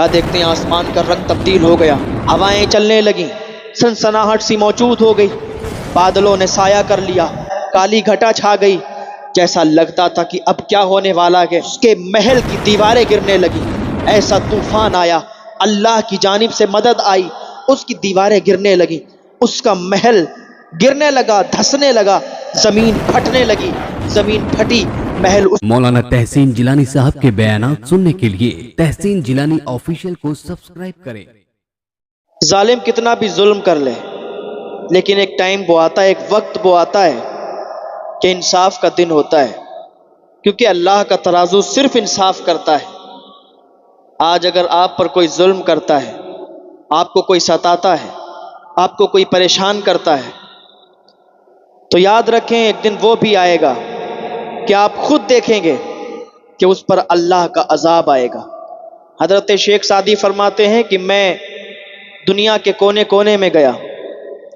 کیا دیکھتے ہیں آسمان کا رنگ تبدیل ہو گیا، ہوائیں چلنے لگیں، سنسناہٹ سی موجود ہو گئی، بادلوں نے سایہ کر لیا، کالی گھٹا چھا گئی، جیسا لگتا تھا کہ اب کیا ہونے والا ہے۔ اس کے محل کی دیواریں گرنے لگیں، ایسا طوفان آیا، اللہ کی جانب سے مدد آئی، اس کی دیواریں گرنے لگیں، اس کا محل گرنے لگا، دھسنے لگا، زمین پھٹنے لگی، زمین پھٹی، محل اس مولانا تحسین جیلانی صاحب کے بیانات سننے کے لیے تحسین جیلانی آفیشیل کو سبسکرائب کریں۔ ظالم کتنا بھی ظلم کر لے، لیکن ایک ٹائم وہ آتا ہے، ایک وقت وہ آتا ہے کہ انصاف کا دن ہوتا ہے، کیونکہ اللہ کا ترازو صرف انصاف کرتا ہے۔ آج اگر آپ پر کوئی ظلم کرتا ہے، آپ کو کوئی ستاتا ہے، آپ کو کوئی پریشان کرتا ہے، تو یاد رکھیں ایک دن وہ بھی آئے گا کہ آپ خود دیکھیں گے کہ اس پر اللہ کا عذاب آئے گا۔ حضرت شیخ سعدی فرماتے ہیں کہ میں دنیا کے کونے کونے میں گیا،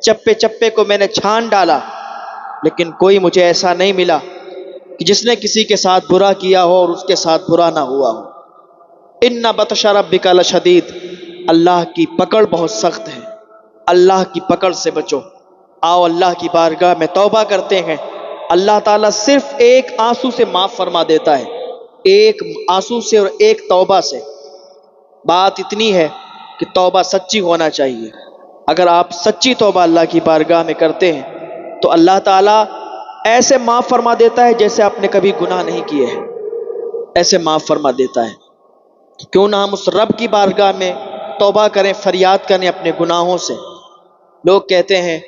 چپے چپے کو میں نے چھان ڈالا، لیکن کوئی مجھے ایسا نہیں ملا کہ جس نے کسی کے ساتھ برا کیا ہو اور اس کے ساتھ برا نہ ہوا ہو۔ ان بطش ربک لشدید، اللہ کی پکڑ بہت سخت ہے، اللہ کی پکڑ سے بچو۔ آؤ اللہ کی بارگاہ میں توبہ کرتے ہیں، اللہ تعالیٰ صرف ایک آنسو سے معاف فرما دیتا ہے، ایک آنسو سے اور ایک توبہ سے۔ بات اتنی ہے کہ توبہ سچی ہونا چاہیے۔ اگر آپ سچی توبہ اللہ کی بارگاہ میں کرتے ہیں تو اللہ تعالیٰ ایسے معاف فرما دیتا ہے جیسے آپ نے کبھی گناہ نہیں کیے ہیں، ایسے معاف فرما دیتا ہے۔ کیوں نہ ہم اس رب کی بارگاہ میں توبہ کریں، فریاد کریں اپنے گناہوں سے۔ لوگ کہتے ہیں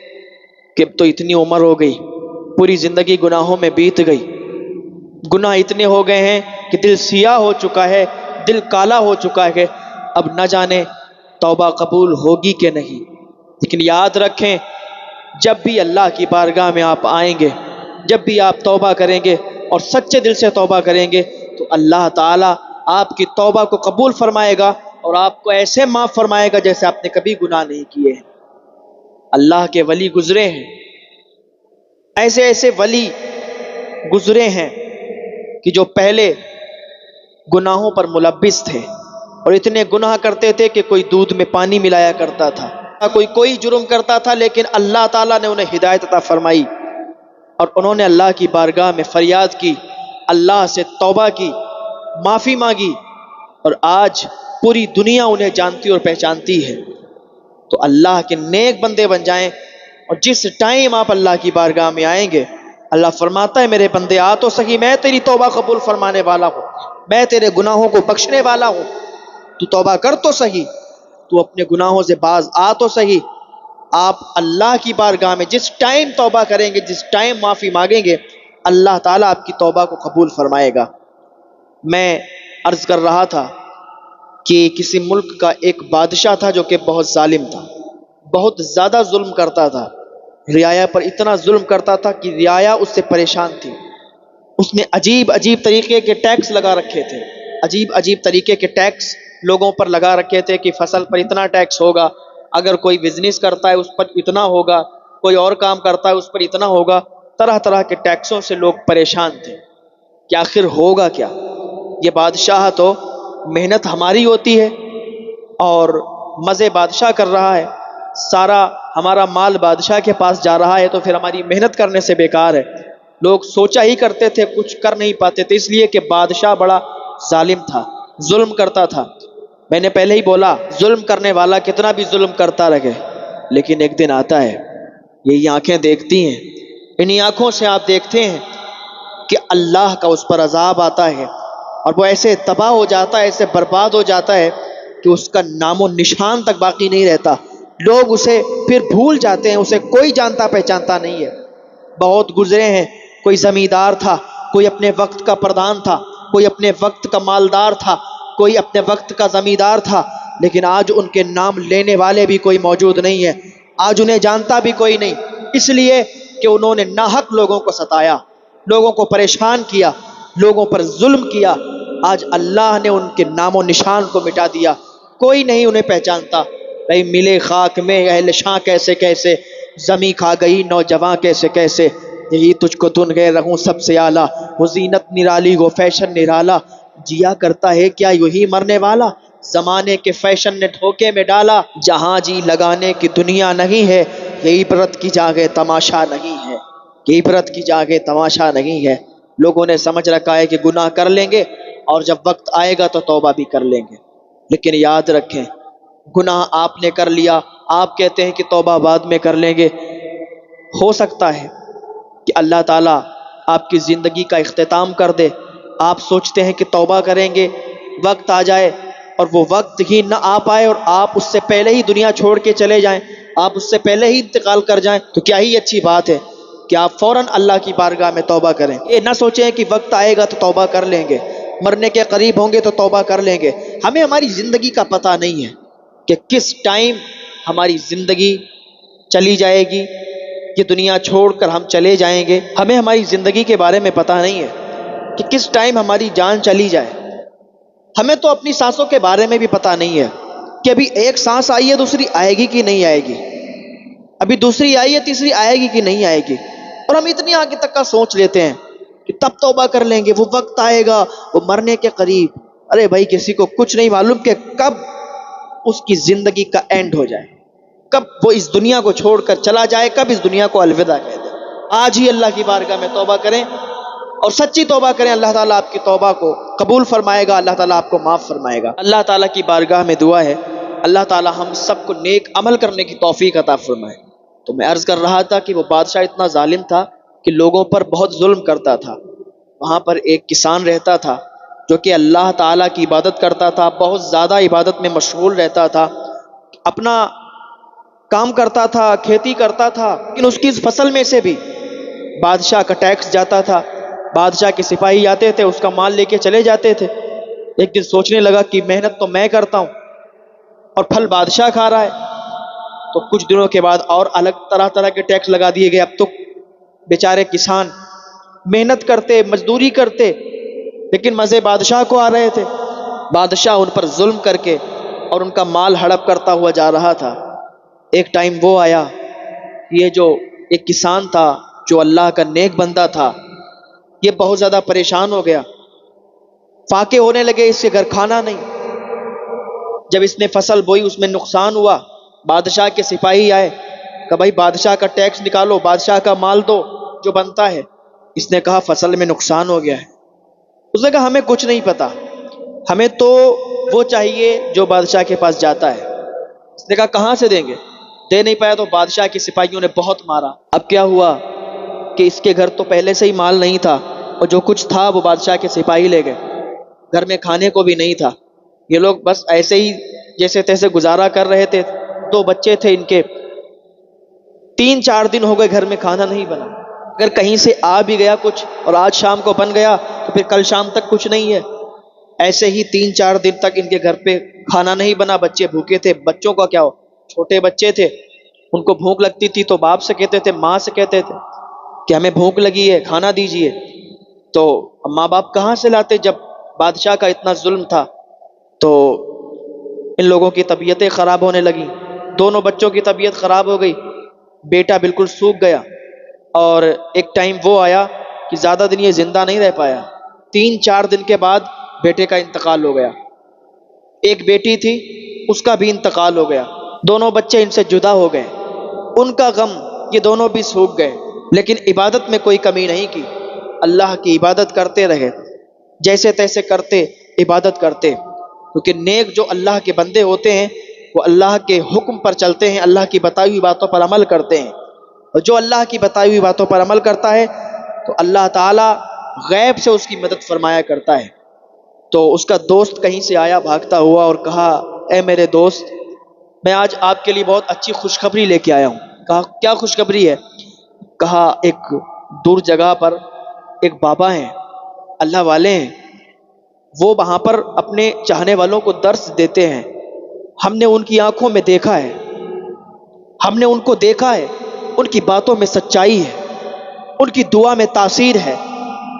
کہ اب تو اتنی عمر ہو گئی، پوری زندگی گناہوں میں بیت گئی، گناہ اتنے ہو گئے ہیں کہ دل سیاہ ہو چکا ہے، دل کالا ہو چکا ہے، اب نہ جانے توبہ قبول ہوگی کہ نہیں۔ لیکن یاد رکھیں، جب بھی اللہ کی بارگاہ میں آپ آئیں گے، جب بھی آپ توبہ کریں گے اور سچے دل سے توبہ کریں گے تو اللہ تعالیٰ آپ کی توبہ کو قبول فرمائے گا اور آپ کو ایسے معاف فرمائے گا جیسے آپ نے کبھی گناہ نہیں کیے ہیں۔ اللہ کے ولی گزرے ہیں، ایسے ایسے ولی گزرے ہیں کہ جو پہلے گناہوں پر ملبس تھے اور اتنے گناہ کرتے تھے کہ کوئی دودھ میں پانی ملایا کرتا تھا، کوئی جرم کرتا تھا، لیکن اللہ تعالیٰ نے انہیں ہدایت عطا فرمائی اور انہوں نے اللہ کی بارگاہ میں فریاد کی، اللہ سے توبہ کی، معافی مانگی، اور آج پوری دنیا انہیں جانتی اور پہچانتی ہے۔ تو اللہ کے نیک بندے بن جائیں، اور جس ٹائم آپ اللہ کی بارگاہ میں آئیں گے اللہ فرماتا ہے میرے بندے آ تو صحیح، میں تیری توبہ قبول فرمانے والا ہوں، میں تیرے گناہوں کو بخشنے والا ہوں، تو توبہ کر تو صحیح، تو اپنے گناہوں سے باز آ تو صحیح۔ آپ اللہ کی بارگاہ میں جس ٹائم توبہ کریں گے، جس ٹائم معافی مانگیں گے، اللہ تعالیٰ آپ کی توبہ کو قبول فرمائے گا۔ میں عرض کر رہا تھا کہ کسی ملک کا ایک بادشاہ تھا جو کہ بہت ظالم تھا، بہت زیادہ ظلم کرتا تھا، رعایا پر اتنا ظلم کرتا تھا کہ رعایا اس سے پریشان تھی۔ اس نے عجیب عجیب طریقے کے ٹیکس لگا رکھے تھے، عجیب عجیب طریقے کے ٹیکس لوگوں پر لگا رکھے تھے کہ فصل پر اتنا ٹیکس ہوگا، اگر کوئی بزنس کرتا ہے اس پر اتنا ہوگا، کوئی اور کام کرتا ہے اس پر اتنا ہوگا۔ طرح طرح کے ٹیکسوں سے لوگ پریشان تھے کہ آخر ہوگا کیا۔ یہ بادشاہ تو محنت ہماری ہوتی ہے اور مزے بادشاہ کر رہا ہے، سارا ہمارا مال بادشاہ کے پاس جا رہا ہے، تو پھر ہماری محنت کرنے سے بیکار ہے۔ لوگ سوچا ہی کرتے تھے، کچھ کر نہیں پاتے تھے، اس لیے کہ بادشاہ بڑا ظالم تھا، ظلم کرتا تھا۔ میں نے پہلے ہی بولا ظلم کرنے والا کتنا بھی ظلم کرتا رہے، لیکن ایک دن آتا ہے، یہی آنکھیں دیکھتی ہیں، انہی آنکھوں سے آپ دیکھتے ہیں کہ اللہ کا اس پر عذاب آتا ہے اور وہ ایسے تباہ ہو جاتا ہے، ایسے برباد ہو جاتا ہے کہ اس کا نام و نشان تک باقی نہیں رہتا۔ لوگ اسے پھر بھول جاتے ہیں، اسے کوئی جانتا پہچانتا نہیں ہے۔ بہت گزرے ہیں، کوئی زمیندار تھا، کوئی اپنے وقت کا پردھان تھا، کوئی اپنے وقت کا مالدار تھا، کوئی اپنے وقت کا زمیندار تھا، لیکن آج ان کے نام لینے والے بھی کوئی موجود نہیں ہے، آج انہیں جانتا بھی کوئی نہیں، اس لیے کہ انہوں نے ناحق لوگوں کو ستایا، لوگوں کو پریشان کیا، لوگوں پر ظلم کیا۔ آج اللہ نے ان کے نام و نشان کو مٹا دیا، کوئی نہیں انہیں پہچانتا۔ بھئی ملے خاک میں اہل شاں کیسے کیسے، زمیں کھا گئی نوجواں کیسے کیسے، یہی تجھ کو دن گئے رہوں سب سے اعلیٰ، وہ زینت نرالی وہ فیشن نرالا، جیا کرتا ہے کیا یہی مرنے والا، زمانے کے فیشن نے دھوکے میں ڈالا، جہاں جی لگانے کی دنیا نہیں ہے، یہ عبرت کی جگہ تماشا نہیں ہے، یہ عبرت کی جگہ تماشا نہیں ہے۔ لوگوں نے سمجھ رکھا ہے کہ گناہ کر لیں گے اور جب وقت آئے گا تو توبہ بھی کر لیں گے، لیکن یاد رکھیں گناہ آپ نے کر لیا، آپ کہتے ہیں کہ توبہ بعد میں کر لیں گے، ہو سکتا ہے کہ اللہ تعالیٰ آپ کی زندگی کا اختتام کر دے، آپ سوچتے ہیں کہ توبہ کریں گے، وقت آ جائے اور وہ وقت ہی نہ آ پائے اور آپ اس سے پہلے ہی دنیا چھوڑ کے چلے جائیں، آپ اس سے پہلے ہی انتقال کر جائیں، تو کیا ہی اچھی بات ہے کہ آپ فوراً اللہ کی بارگاہ میں توبہ کریں۔ یہ نہ سوچیں کہ وقت آئے گا تو توبہ کر لیں گے، مرنے کے قریب ہوں گے تو توبہ کر لیں گے۔ ہمیں ہماری زندگی کا پتہ نہیں ہے کہ کس ٹائم ہماری زندگی چلی جائے گی، یہ دنیا چھوڑ کر ہم چلے جائیں گے۔ ہمیں ہماری زندگی کے بارے میں پتہ نہیں ہے کہ کس ٹائم ہماری جان چلی جائے۔ ہمیں تو اپنی سانسوں کے بارے میں بھی پتہ نہیں ہے کہ ابھی ایک سانس آئی ہے دوسری آئے گی کہ نہیں آئے گی، ابھی دوسری آئی ہے تیسری آئے گی کہ نہیں آئے گی، اور ہم اتنی آگے تک کا سوچ لیتے ہیں کہ تب توبہ کر لیں گے، وہ وقت آئے گا، وہ مرنے کے قریب۔ ارے بھائی کسی کو کچھ نہیں معلوم کہ کب اس کی زندگی کا اینڈ ہو جائے، کب وہ اس دنیا کو چھوڑ کر چلا جائے، کب اس دنیا کو الوداع کہہ دے۔ آج ہی اللہ کی بارگاہ میں توبہ کریں اور سچی توبہ کریں، اللہ تعالیٰ آپ کی توبہ کو قبول فرمائے گا، اللہ تعالیٰ آپ کو معاف فرمائے گا۔ اللہ تعالیٰ کی بارگاہ میں دعا ہے اللہ تعالیٰ ہم سب کو نیک عمل کرنے کی توفیق عطا فرمائے۔ تو میں عرض کر رہا تھا کہ وہ بادشاہ اتنا ظالم تھا کہ لوگوں پر بہت ظلم کرتا تھا۔ وہاں پر ایک کسان رہتا تھا جو کہ اللہ تعالیٰ کی عبادت کرتا تھا، بہت زیادہ عبادت میں مشغول رہتا تھا، اپنا کام کرتا تھا، کھیتی کرتا تھا، لیکن اس کی اس فصل میں سے بھی بادشاہ کا ٹیکس جاتا تھا، بادشاہ کے سپاہی آتے تھے اس کا مال لے کے چلے جاتے تھے۔ ایک دن سوچنے لگا کہ محنت تو میں کرتا ہوں اور پھل بادشاہ کھا رہا ہے، تو کچھ دنوں کے بعد اور الگ طرح طرح کے ٹیکس لگا دیے گئے۔ اب تو بیچارے کسان محنت کرتے، مزدوری کرتے، لیکن مزے بادشاہ کو آ رہے تھے۔ بادشاہ ان پر ظلم کر کے اور ان کا مال ہڑپ کرتا ہوا جا رہا تھا۔ ایک ٹائم وہ آیا، یہ جو ایک کسان تھا جو اللہ کا نیک بندہ تھا، یہ بہت زیادہ پریشان ہو گیا، فاقے ہونے لگے، اس کے گھر کھانا نہیں۔ جب اس نے فصل بوئی اس میں نقصان ہوا، بادشاہ کے سپاہی آئے کہ بھائی بادشاہ کا ٹیکس نکالو، بادشاہ کا مال دو جو بنتا ہے۔ اس نے کہا فصل میں نقصان ہو گیا ہے۔ اس نے کہا ہمیں کچھ نہیں پتا، ہمیں تو وہ چاہیے جو بادشاہ کے پاس جاتا ہے۔ اس نے کہا کہاں سے دیں گے؟ دے نہیں پایا تو بادشاہ کے سپاہیوں نے بہت مارا۔ اب کیا ہوا کہ اس کے گھر تو پہلے سے ہی مال نہیں تھا اور جو کچھ تھا وہ بادشاہ کے سپاہی لے گئے، گھر میں کھانے کو بھی نہیں تھا۔ یہ لوگ بس ایسے ہی جیسے تیسے گزارا کر رہے تھے۔ 2 بچے تھے ان کے، 3-4 دن ہو گئے گھر میں کھانا نہیں بنا۔ اگر کہیں سے آ بھی گیا کچھ اور آج شام کو بن گیا تو پھر کل شام تک کچھ نہیں ہے۔ ایسے ہی 3-4 دن تک ان کے گھر پہ کھانا نہیں بنا، بچے بھوکے تھے۔ بچوں کا کیا ہو، چھوٹے بچے تھے، ان کو بھوک لگتی تھی تو باپ سے کہتے تھے، ماں سے کہتے تھے کہ ہمیں بھوک لگی ہے، کھانا دیجیے۔ تو ماں باپ کہاں سے لاتے جب بادشاہ کا اتنا ظلم تھا؟ تو ان لوگوں کی طبیعتیں خراب ہونے لگیں، دونوں بچوں کی طبیعت خراب ہو گئی، بیٹا بالکل سوکھ گیا۔ اور ایک ٹائم وہ آیا کہ زیادہ دن یہ زندہ نہیں رہ پایا، 3-4 دن کے بعد بیٹے کا انتقال ہو گیا۔ ایک بیٹی تھی، اس کا بھی انتقال ہو گیا۔ دونوں بچے ان سے جدا ہو گئے، ان کا غم یہ دونوں بھی سوکھ گئے، لیکن عبادت میں کوئی کمی نہیں کی، اللہ کی عبادت کرتے رہے، جیسے تیسے کرتے، عبادت کرتے، کیونکہ نیک جو اللہ کے بندے ہوتے ہیں وہ اللہ کے حکم پر چلتے ہیں، اللہ کی بتائی ہوئی باتوں پر عمل کرتے ہیں، اور جو اللہ کی بتائی ہوئی باتوں پر عمل کرتا ہے تو اللہ تعالیٰ غیب سے اس کی مدد فرمایا کرتا ہے۔ تو اس کا دوست کہیں سے آیا بھاگتا ہوا اور کہا اے میرے دوست، میں آج آپ کے لیے بہت اچھی خوشخبری لے کے آیا ہوں۔ کہا کیا خوشخبری ہے؟ کہا ایک دور جگہ پر ایک بابا ہیں، اللہ والے ہیں، وہ وہاں پر اپنے چاہنے والوں کو درس دیتے ہیں، ہم نے ان کی آنکھوں میں دیکھا ہے، ہم نے ان کو دیکھا ہے، ان کی باتوں میں سچائی ہے، ان کی دعا میں تاثیر ہے،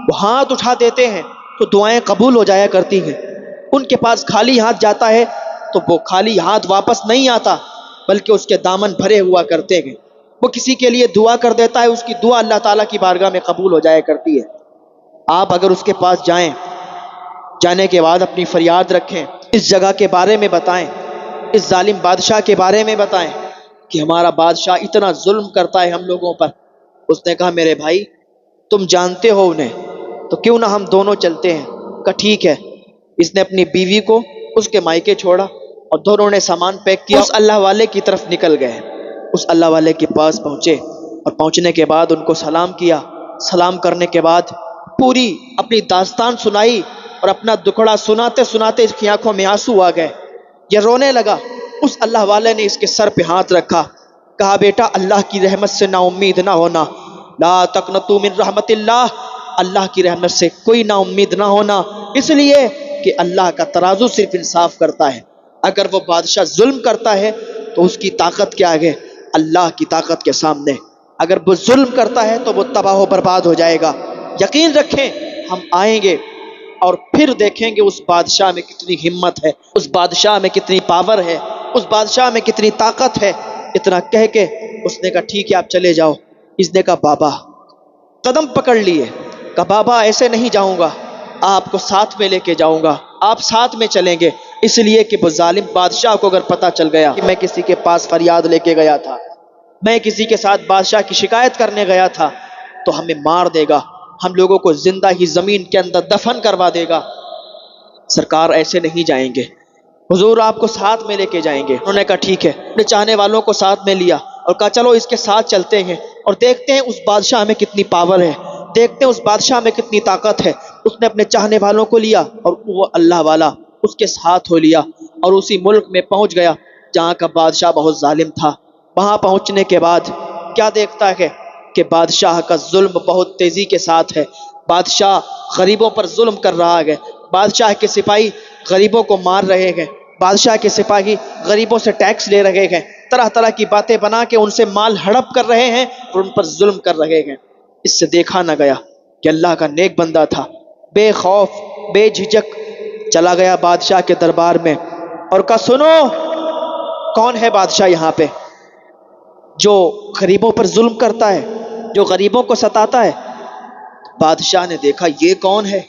وہ ہاتھ اٹھا دیتے ہیں تو دعائیں قبول ہو جایا کرتی ہیں، ان کے پاس خالی ہاتھ جاتا ہے تو وہ خالی ہاتھ واپس نہیں آتا بلکہ اس کے دامن بھرے ہوا کرتے ہیں، وہ کسی کے لیے دعا کر دیتا ہے، اس کی دعا اللہ تعالیٰ کی بارگاہ میں قبول ہو جایا کرتی ہے۔ آپ اگر اس کے پاس جائیں جانے کے بعد اپنی فریاد رکھیں، اس جگہ کے بارے میں بتائیں، اس ظالم بادشاہ کے بارے میں بتائیں کہ ہمارا بادشاہ اتنا ظلم کرتا ہے ہم لوگوں پر۔ اس نے کہا میرے بھائی تم جانتے ہو انہیں، تو کیوں نہ ہم دونوں چلتے ہیں؟ کہا ٹھیک ہے۔ اس نے اپنی بیوی کو اس کے مائکے چھوڑا اور دونوں نے سامان پیک کیا، اس اللہ والے کی طرف نکل گئے۔ اس اللہ والے کے پاس پہنچے اور پہنچنے کے بعد ان کو سلام کیا۔ سلام کرنے کے بعد پوری اپنی داستان سنائی اور اپنا دکھڑا سناتے سناتے اس کی آنکھوں میں آنسو آ گئے، یہ رونے لگا۔ اس اللہ والے نے اس کے سر پہ ہاتھ رکھا، کہا بیٹا اللہ کی رحمت سے نا امید نہ ہونا، لا تقنطوا من رحمت اللہ، اللہ کی رحمت سے کوئی نا امید نہ ہونا، اس لیے کہ اللہ کا ترازو صرف انصاف کرتا ہے۔ اگر وہ بادشاہ ظلم کرتا ہے تو اس کی طاقت کے آگے اللہ کی طاقت کے سامنے، اگر وہ ظلم کرتا ہے تو وہ تباہ و برباد ہو جائے گا۔ یقین رکھیں ہم آئیں گے اور پھر دیکھیں گے اس بادشاہ میں کتنی ہمت ہے، اس بادشاہ میں کتنی پاور ہے، اس بادشاہ میں کتنی طاقت ہے۔ اتنا کہہ کے اس نے کہا ٹھیک ہے آپ چلے جاؤ۔ اس نے کہا بابا، قدم پکڑ لیے، کہا بابا ایسے نہیں جاؤں گا، آپ کو ساتھ میں لے کے جاؤں گا، آپ ساتھ میں چلیں گے، اس لیے کہ وہ ظالم بادشاہ کو اگر پتہ چل گیا کہ میں کسی کے پاس فریاد لے کے گیا تھا، میں کسی کے ساتھ بادشاہ کی شکایت کرنے گیا تھا، تو ہمیں مار دے گا، ہم لوگوں کو زندہ ہی زمین کے اندر دفن کروا دے گا۔ سرکار ایسے نہیں جائیں گے، حضور آپ کو ساتھ میں لے کے جائیں گے۔ انہوں نے کہا ٹھیک ہے، اپنے چاہنے والوں کو ساتھ میں لیا اور کہا چلو اس کے ساتھ چلتے ہیں اور دیکھتے ہیں اس بادشاہ میں کتنی پاور ہے، دیکھتے ہیں اس بادشاہ میں کتنی طاقت ہے۔ اس نے اپنے چاہنے والوں کو لیا اور وہ اللہ والا اس کے ساتھ ہو لیا اور اسی ملک میں پہنچ گیا جہاں کا بادشاہ بہت ظالم تھا۔ وہاں پہنچنے کے بعد کیا دیکھتا ہے کہ بادشاہ کا ظلم بہت تیزی کے ساتھ ہے، بادشاہ غریبوں پر ظلم کر رہا ہے، بادشاہ کے سپاہی غریبوں کو مار رہے ہیں، بادشاہ کے سپاہی غریبوں سے ٹیکس لے رہے ہیں، طرح طرح کی باتیں بنا کے ان سے مال ہڑپ کر رہے ہیں اور ان پر ظلم کر رہے ہیں۔ اس سے دیکھا نہ گیا کہ اللہ کا نیک بندہ تھا، بے خوف بے جھجک چلا گیا بادشاہ کے دربار میں اور کہا سنو، کون ہے بادشاہ یہاں پہ جو غریبوں پر ظلم کرتا ہے، جو غریبوں کو ستاتا ہے؟ بادشاہ نے دیکھا یہ کون ہے،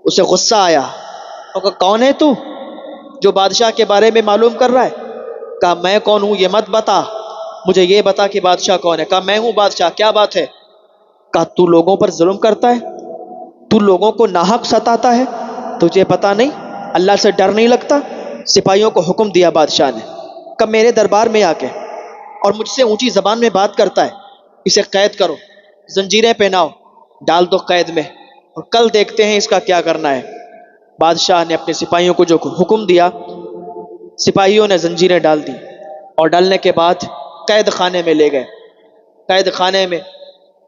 اسے غصہ آیا اور کہا کون ہے تو جو بادشاہ کے بارے میں معلوم کر رہا ہے؟ کہا میں کون ہوں یہ مت بتا، مجھے یہ بتا کہ بادشاہ کون ہے۔ کہا میں ہوں بادشاہ، کیا بات ہے؟ کہا تو لوگوں پر ظلم کرتا ہے، تو لوگوں کو ناحق ستاتا ہے، تجھے پتا نہیں، اللہ سے ڈر نہیں لگتا؟ سپاہیوں کو حکم دیا بادشاہ نے، کہا میرے دربار میں آ کے اور مجھ سے اونچی زبان میں بات کرتا ہے، اسے قید کرو، زنجیریں پہناؤ، ڈال دو قید میں، اور کل دیکھتے ہیں اس کا کیا کرنا ہے۔ بادشاہ نے اپنے سپاہیوں کو جو حکم دیا، سپاہیوں نے زنجیریں ڈال دی اور ڈالنے کے بعد قید خانے میں لے گئے۔ قید خانے میں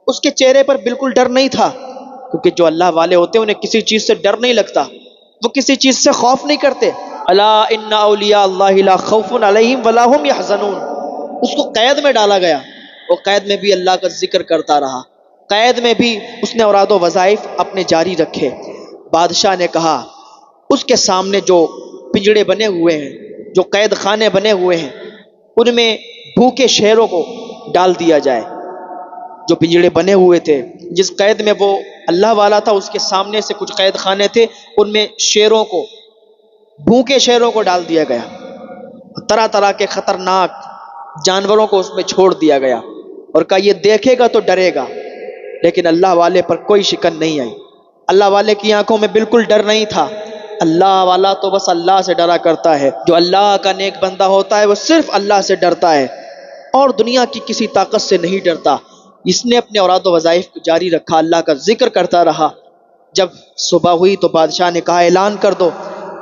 اس کے چہرے پر بالکل ڈر نہیں تھا، کیونکہ جو اللہ والے ہوتے ہیں انہیں کسی چیز سے ڈر نہیں لگتا، وہ کسی چیز سے خوف نہیں کرتے۔ الا ان اولیاء اللہ لا خوف علیہم ولا هم یحزنون۔ اس کو قید میں ڈالا گیا، وہ قید میں بھی اللہ کا ذکر کرتا رہا، قید میں بھی اس نے اوراد و وظائف اپنے جاری رکھے۔ بادشاہ نے کہا اس کے سامنے جو پنجڑے بنے ہوئے ہیں، جو قید خانے بنے ہوئے ہیں، ان میں بھوکے شیروں کو ڈال دیا جائے۔ جو پنجڑے بنے ہوئے تھے، جس قید میں وہ اللہ والا تھا، اس کے سامنے سے کچھ قید خانے تھے، ان میں شیروں کو، بھوکے شیروں کو ڈال دیا گیا، طرح طرح کے خطرناک جانوروں کو اس میں چھوڑ دیا گیا، اور کہا یہ دیکھے گا تو ڈرے گا۔ لیکن اللہ والے پر کوئی شکن نہیں آئی، اللہ والے کی آنکھوں میں بالکل ڈر نہیں تھا۔ اللہ والا تو بس اللہ سے ڈرا کرتا ہے، جو اللہ کا نیک بندہ ہوتا ہے وہ صرف اللہ سے ڈرتا ہے اور دنیا کی کسی طاقت سے نہیں ڈرتا۔ اس نے اپنے اوراد و وظائف کو جاری رکھا، اللہ کا ذکر کرتا رہا۔ جب صبح ہوئی تو بادشاہ نے کہا اعلان کر دو،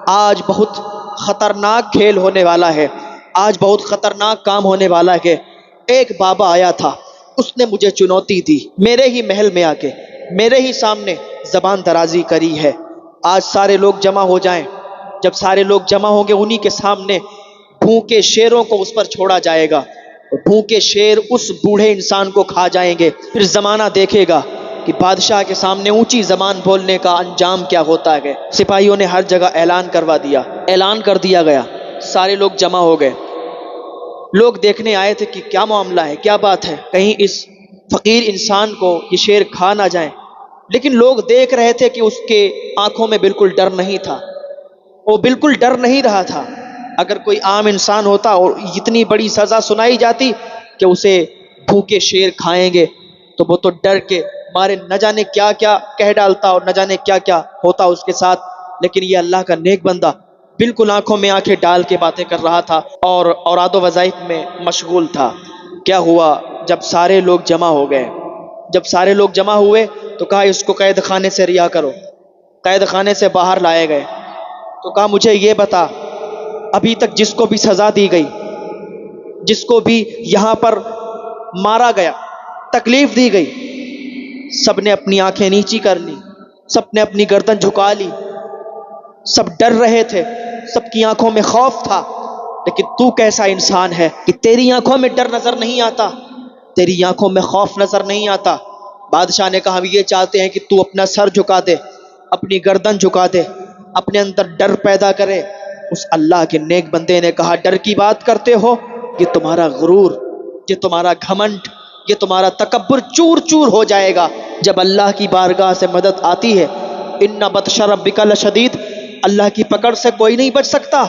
آج بہت خطرناک کھیل ہونے والا ہے، آج بہت خطرناک کام ہونے والا ہے۔ ایک بابا آیا تھا، اس نے مجھے چنوتی دی، میرے ہی محل میں آ کے میرے ہی سامنے زبان درازی کری ہے۔ آج سارے لوگ جمع ہو جائیں، جب سارے لوگ جمع ہوں گے انہی کے سامنے بھوکے شیروں کو اس پر چھوڑا جائے گا، بھوکے شیر اس بوڑھے انسان کو کھا جائیں گے۔ پھر زمانہ دیکھے گا کہ بادشاہ کے سامنے اونچی زبان بولنے کا انجام کیا ہوتا ہے۔ سپاہیوں نے ہر جگہ اعلان کروا دیا، اعلان کر دیا گیا، سارے لوگ جمع ہو گئے۔ لوگ دیکھنے آئے تھے کہ کیا معاملہ ہے، کیا بات ہے، کہیں اس فقیر انسان کو یہ شیر کھا نہ جائیں۔ لیکن لوگ دیکھ رہے تھے کہ اس کے آنکھوں میں بالکل ڈر نہیں تھا، وہ بالکل ڈر نہیں رہا تھا۔ اگر کوئی عام انسان ہوتا اور اتنی بڑی سزا سنائی جاتی کہ اسے بھوکے شیر کھائیں گے، تو وہ تو ڈر کے مارے نہ جانے کیا کیا کہہ ڈالتا اور نہ جانے کیا کیا ہوتا اس کے ساتھ۔ لیکن یہ اللہ کا نیک بندہ بالکل آنکھوں میں آنکھیں ڈال کے باتیں کر رہا تھا اور اوراد و وظائف میں مشغول تھا۔ کیا ہوا جب سارے لوگ جمع ہو گئے، جب سارے لوگ جمع ہوئے تو کہا اس کو قید خانے سے رہا کرو۔ قید خانے سے باہر لائے گئے تو کہا مجھے یہ بتا، ابھی تک جس کو بھی سزا دی گئی، جس کو بھی یہاں پر مارا گیا، تکلیف دی گئی، سب نے اپنی آنکھیں نیچی کر لی، سب نے اپنی گردن جھکا لی، سب ڈر رہے تھے، سب کی آنکھوں میں خوف تھا۔ لیکن تو کیسا انسان ہے کہ تیری آنکھوں میں ڈر نظر نہیں آتا، تیری آنکھوں میں خوف نظر نہیں آتا؟ بادشاہ نے کہا ہم یہ چاہتے ہیں کہ تو اپنا سر جھکا دے، اپنی گردن جھکا دے، اپنے اندر ڈر پیدا کرے۔ اس اللہ کے نیک بندے نے کہا ڈر کی بات کرتے ہو؟ یہ تمہارا غرور، یہ تمہارا گھمنڈ، یہ تمہارا تکبر چور چور ہو جائے گا جب اللہ کی بارگاہ سے مدد آتی ہے۔ ان بطش ربک لشدید، اللہ کی پکڑ سے کوئی نہیں بچ سکتا۔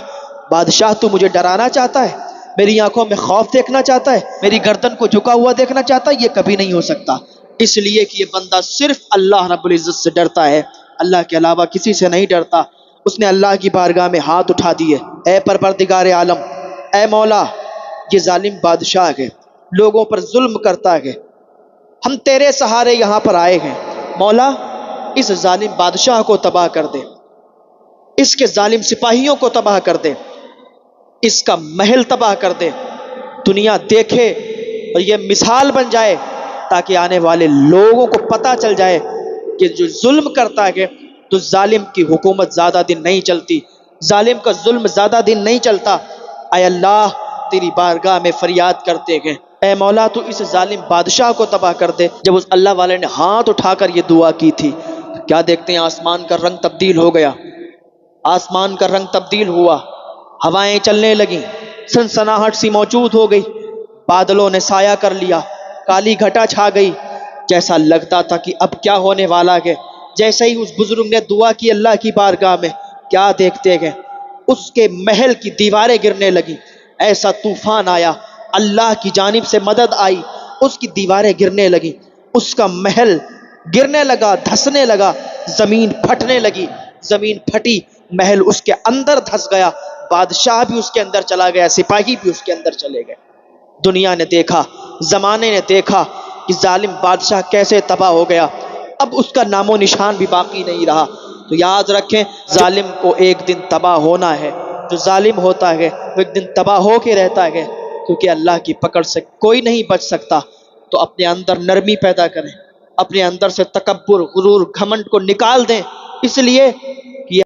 بادشاہ تو مجھے ڈرانا چاہتا ہے، میری آنکھوں میں خوف دیکھنا چاہتا ہے، میری گردن کو جھکا ہوا دیکھنا چاہتا ہے، یہ کبھی نہیں ہو سکتا۔ اس لیے کہ یہ بندہ صرف اللہ رب العزت سے ڈرتا ہے، اللہ کے علاوہ کسی سے نہیں ڈرتا۔ اس نے اللہ کی بارگاہ میں ہاتھ اٹھا دیے، اے پروردگار عالم، اے مولا، یہ ظالم بادشاہ ہے، لوگوں پر ظلم کرتا ہے، ہم تیرے سہارے یہاں پر آئے ہیں، مولا اس ظالم بادشاہ کو تباہ کر دے، اس کے ظالم سپاہیوں کو تباہ کر دے، اس کا محل تباہ کر دے، دنیا دیکھے اور یہ مثال بن جائے تاکہ آنے والے لوگوں کو پتہ چل جائے کہ جو ظلم کرتا ہے تو ظالم کی حکومت زیادہ دن نہیں چلتی، ظالم کا ظلم زیادہ دن نہیں چلتا۔ اے اللہ تیری بارگاہ میں فریاد کرتے ہیں، اے مولا تو اس ظالم بادشاہ کو تباہ کر دے۔ جب اس اللہ والے نے ہاتھ اٹھا کر یہ دعا کی تھی، کیا دیکھتے ہیں آسمان کا رنگ تبدیل ہو گیا، آسمان کا رنگ تبدیل ہوا، ہوائیں چلنے لگیں، سنسناہٹ سی موجود ہو گئی، بادلوں نے سایہ کر لیا، کالی گھٹا چھا گئی، جیسا لگتا تھا کہ اب کیا ہونے والا ہے۔ جیسے ہی اس بزرگ نے دعا کی اللہ کی بارگاہ میں، کیا دیکھتے ہیں اس کے محل کی دیواریں گرنے لگیں، ایسا طوفان آیا، اللہ کی جانب سے مدد آئی، اس کی دیواریں گرنے لگیں، اس کا محل گرنے لگا، دھسنے لگا، زمین پھٹنے لگی، زمین پھٹی، محل اس کے اندر دھس گیا، بادشاہ بھی اس کے اندر چلا گیا، سپاہی بھی اس کے اندر چلے گئے۔ دنیا نے دیکھا، زمانے نے دیکھا کہ ظالم بادشاہ کیسے تباہ ہو گیا، اب اس کا نام و نشان بھی باقی نہیں رہا۔ تو یاد رکھیں ظالم کو ایک دن تباہ ہونا ہے، جو ظالم ہوتا ہے وہ ایک دن تباہ ہو کے رہتا ہے، کیونکہ اللہ کی پکڑ سے کوئی نہیں بچ سکتا۔ تو اپنے اندر نرمی پیدا کریں، اپنے اندر سے تکبر، غرور، گھمنڈ کو نکال دیں، اس لیے